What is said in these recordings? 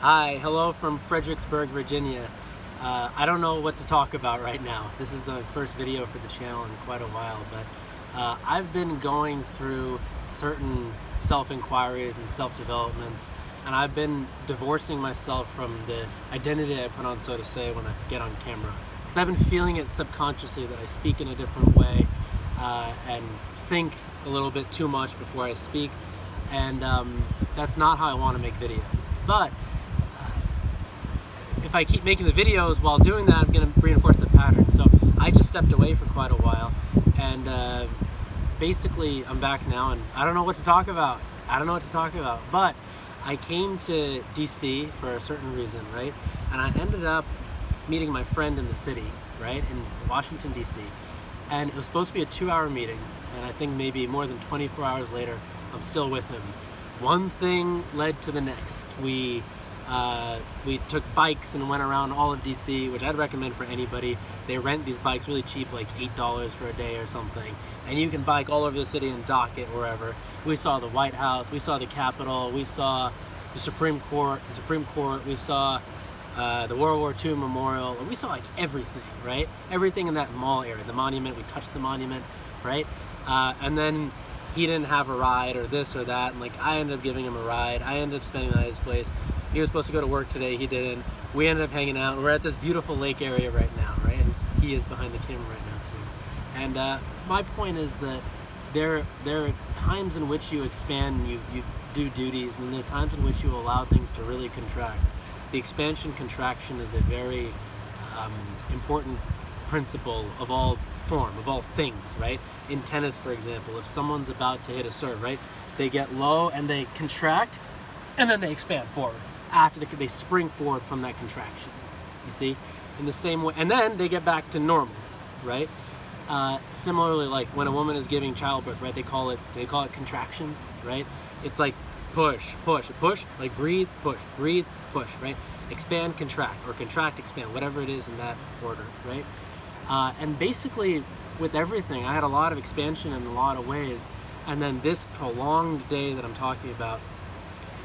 Hi, hello from Fredericksburg, Virginia. I don't know what to talk about right now. This is the first video for the channel in quite a while, but I've been going through certain self-inquiries and self-developments, and I've been divorcing myself from the identity I put on, so to say, when I get on camera. Because I've been feeling it subconsciously that I speak in a different way and think a little bit too much before I speak, and that's not how I want to make videos. But if I keep making the videos while doing that, I'm going to reinforce the pattern. So I just stepped away for quite a while, and basically I'm back now, and I don't know what to talk about. But I came to DC for a certain reason, right? And I ended up meeting my friend in the city, right, in Washington, DC. And it was supposed to be a 2-hour meeting, and I think maybe more than 24 hours later, I'm still with him. One thing led to the next. We took bikes and went around all of DC, which I'd recommend for anybody. They rent these bikes really cheap, like $8 for a day or something. And you can bike all over the city and dock it wherever. We saw the White House, we saw the Capitol, we saw the Supreme Court, we saw the World War II Memorial, and we saw like everything, right? Everything in that mall area, the monument, we touched the monument, right? And then he didn't have a ride or this or that, and like I ended up giving him a ride. I ended up spending the night at his place. He was supposed to go to work today, he didn't. We ended up hanging out. We're at this beautiful lake area right now, right? And he is behind the camera right now too. And my point is that there are times in which you expand, you do duties, and there are times in which you allow things to really contract. The expansion contraction is a very important principle of all of all things, right? In tennis, for example, if someone's about to hit a serve, right? They get low and they contract, and then they expand forward after they spring forward from that contraction, you see, in the same way, and then they get back to normal, right? Similarly, like when a woman is giving childbirth, right, they call it contractions, right? It's like push, like breathe, push, right? Expand, contract, or contract, expand, whatever it is in that order, right? And basically with everything, I had a lot of expansion in a lot of ways, and then this prolonged day that I'm talking about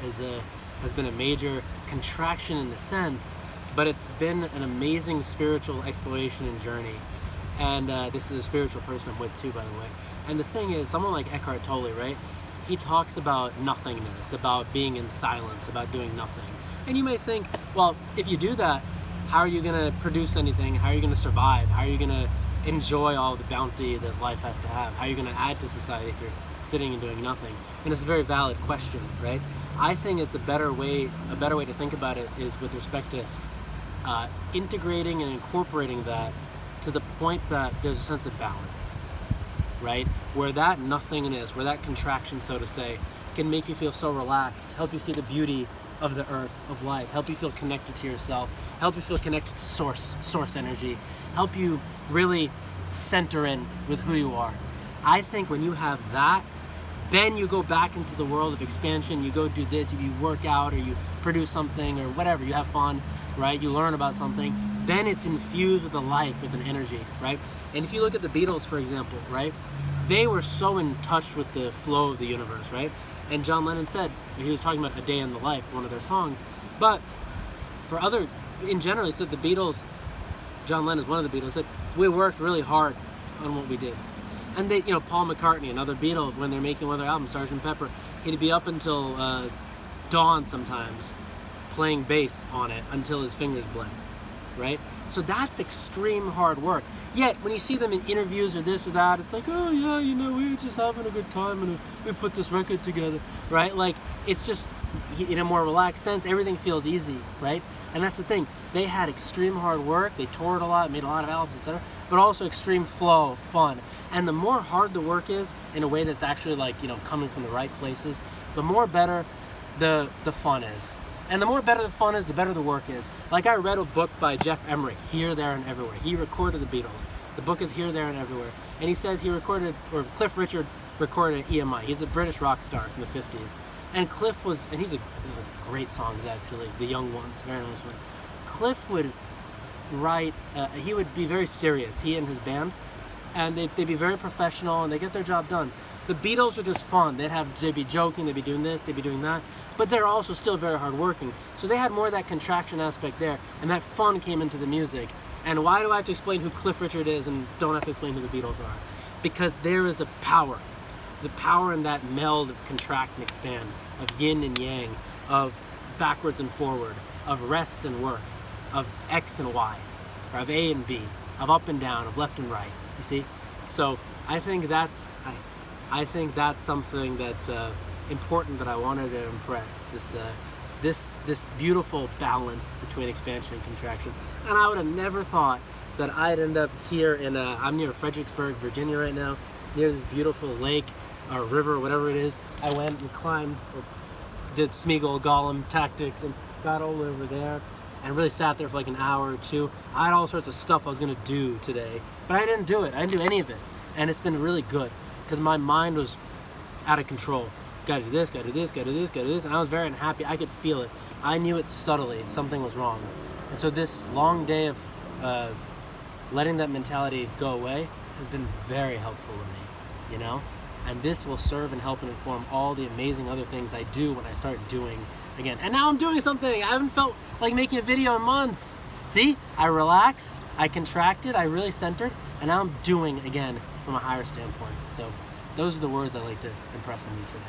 has been a major contraction in a sense, but it's been an amazing spiritual exploration and journey. And this is a spiritual person I'm with too, by the way. And the thing is, someone like Eckhart Tolle, right? He talks about nothingness, about being in silence, about doing nothing. And you may think, well, if you do that, how are you going to produce anything? How are you going to survive? How are you going to enjoy all the bounty that life has to have? How are you going to add to society if you're sitting and doing nothing? And it's a very valid question, right? I think it's a better way to think about it is with respect to integrating and incorporating that to the point that there's a sense of balance, right? Where that nothingness, where that contraction, so to say, can make you feel so relaxed, help you see the beauty of the earth, of life, help you feel connected to yourself, help you feel connected to source energy, help you really center in with who you are. I think when you have that, then you go back into the world of expansion, you go do this, you work out or you produce something or whatever, you have fun, right? You learn about something, then it's infused with a life, with an energy, right? And if you look at the Beatles, for example, right? They were so in touch with the flow of the universe, right? And John Lennon said, he was talking about A Day in the Life, one of their songs, but in general, he said the Beatles, John Lennon is one of the Beatles, said, we worked really hard on what we did. And they, Paul McCartney, another Beatle, when they're making one of their albums, Sgt. Pepper, he'd be up until dawn sometimes, playing bass on it until his fingers bled, right? So that's extreme hard work. Yet, when you see them in interviews or this or that, it's like, oh yeah, we were just having a good time and we put this record together, right? Like, it's just, in a more relaxed sense, everything feels easy, right? And that's the thing. They had extreme hard work, they toured a lot, made a lot of albums, etc., but also extreme flow, fun. And the more hard the work is, in a way that's actually like, coming from the right places, the more better the fun is. And the more better the fun is, the better the work is. Like, I read a book by Jeff Emmerich, Here, There, and Everywhere. He recorded the Beatles. The book is Here, There, and Everywhere. And he says Cliff Richard recorded at EMI. He's a British rock star from the 50s. And Cliff these are great songs actually, the young ones, very nice one. Cliff would write, he would be very serious, he and his band, and they'd be very professional and they get their job done. The Beatles were just fun. They'd be joking, they'd be doing this, they'd be doing that. but they're also still very hardworking. So they had more of that contraction aspect there, and that fun came into the music. And why do I have to explain who Cliff Richard is and don't have to explain who the Beatles are? Because there is a power. There's a power in that meld of contract and expand, of yin and yang, of backwards and forward, of rest and work, of X and Y, or of A and B, of up and down, of left and right. You see? So I think that's something that's important that I wanted to impress. This beautiful balance between expansion and contraction. And I would have never thought that I'd end up here in I'm near Fredericksburg, Virginia right now, near this beautiful lake or river, whatever it is. I went and climbed, or did Smeagol Gollum tactics and got all over there and really sat there for like an hour or two. I had all sorts of stuff I was gonna do today, but I didn't do it. I didn't do any of it. And it's been really good because my mind was out of control. Gotta do this, gotta do this, gotta do this, gotta do this. And I was very unhappy. I could feel it. I knew it subtly. Something was wrong. And so this long day of letting that mentality go away has been very helpful to me, you know? And this will serve and help and inform all the amazing other things I do when I start doing again. And now I'm doing something. I haven't felt like making a video in months. See, I relaxed, I contracted, I really centered, and now I'm doing again from a higher standpoint. So those are the words I like to impress on you today.